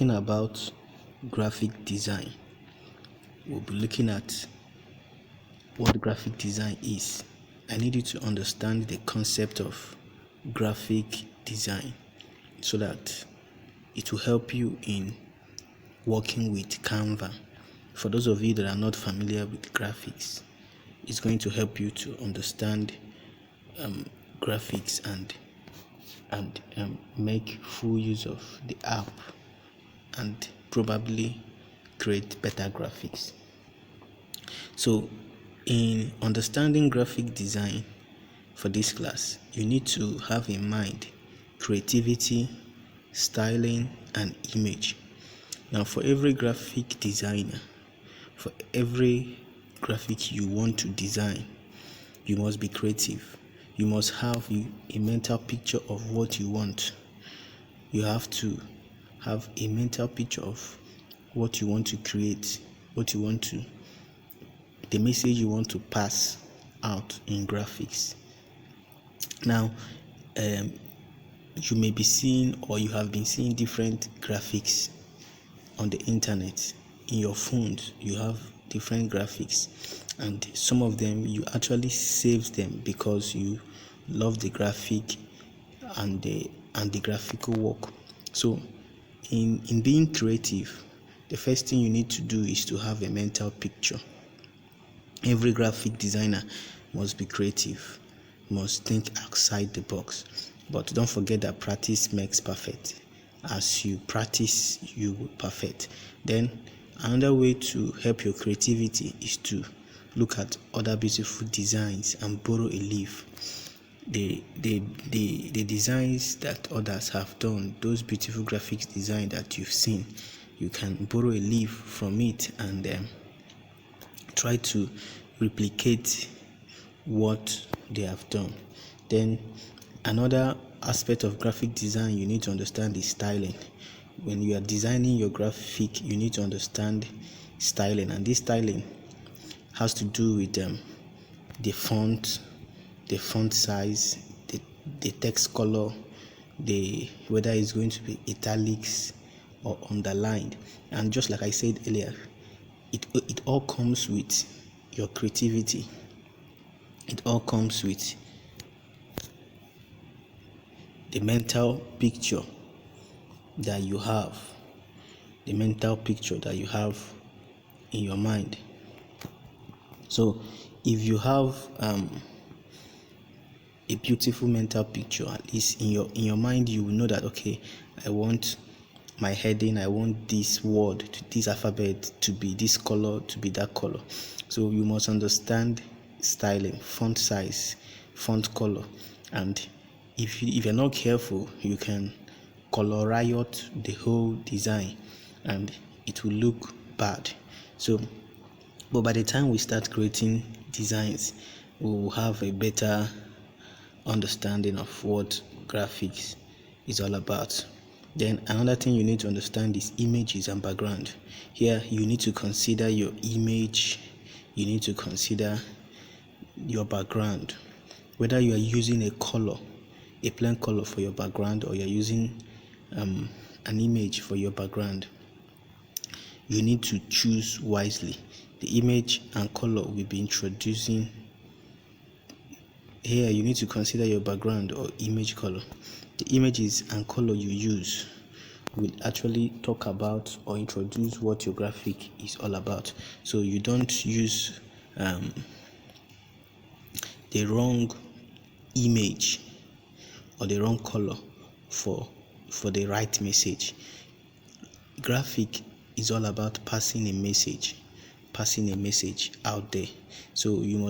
talking about graphic design. We'll be looking at what graphic design is. I need you to understand the concept of graphic design so that it will help you in working with Canva. For those of you that are not familiar with graphics, it's going to help you to understand graphics and make full use of the app and probably create better graphics. So in understanding graphic design for this class, you need to have in mind creativity, styling, and image. Now, for every graphic designer, for every graphic you want to design, you must be creative. You must have a mental picture of what you want. You have to have a mental picture of what you want to create, the message you want to pass out in graphics. Now, you may be seeing or you have been seeing different graphics on the internet. In your phones, you have different graphics, and some of them you actually save them because you love the graphic and the graphical work. So in being creative, the first thing you need to do is to have a mental picture. Every graphic designer must be creative, must think outside the box. But don't forget that practice makes perfect. As you practice, you will perfect. Then another way to help your creativity is to look at other beautiful designs and borrow a leaf. The designs that others have done, those beautiful graphics design that you've seen, you can borrow a leaf from it and try to replicate what they have done. Then another aspect of graphic design you need to understand is styling. When you are designing your graphic, you need to understand styling, and this styling has to do with the font size, the text color, whether it's going to be italics or underlined. And just like I said earlier, it all comes with your creativity. It all comes with the mental picture that you have, in your mind. So if you have a beautiful mental picture, at least in your mind, you will know that, okay, I want my heading, I want this word, this alphabet to be this color, to be that color. So you must understand styling, font size, font color, and if you're not careful, you can color riot the whole design and it will look bad. But by the time we start creating designs, we will have a better understanding of what graphics is all about. Then another thing you need to understand is images and background. Here you need to consider your image, you need to consider your background, whether you are using a plain color for your background, or you're using an image for your background. You need to choose wisely. The image and color we'll be introducing here, you need to consider your background or image color. The images and color you use will actually talk about or introduce what your graphic is all about. So you don't use the wrong image or the wrong color for the right message. Graphic is all about passing a message out there. So you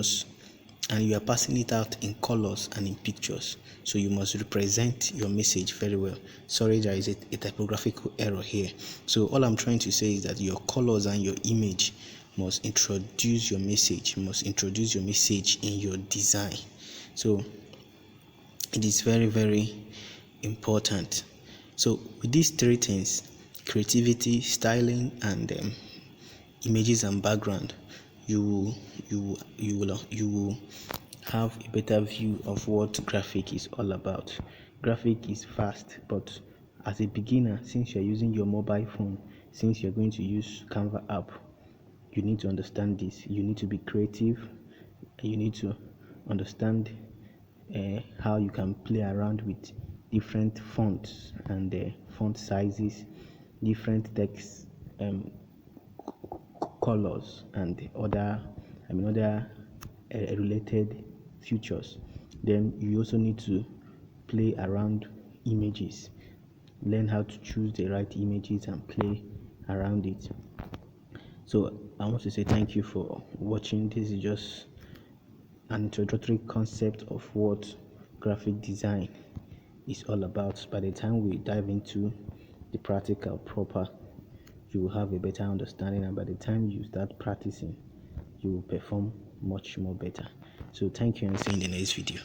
are passing it out in colors and in pictures. So you must represent your message very well. Sorry, there is a typographical error here. So all I'm trying to say is that your colors and your image must introduce your message, in your design. So it is very, very important. So with these three things, creativity, styling, and images and background, you will have a better view of what graphic is all about. Graphic is fast, but as a beginner, since you're using your mobile phone, since you're going to use Canva app, you need to understand this. You need to be creative. You need to understand how you can play around with different fonts and font sizes, different text colors, and other related features. Then you also need to play around images, learn how to choose the right images and play around it. So I want to say thank you for watching. This is just an introductory concept of what graphic design is all about. By the time we dive into the practical proper, you will have a better understanding, and by the time you start practicing, you will perform much more better. So thank you, and see you in the next video.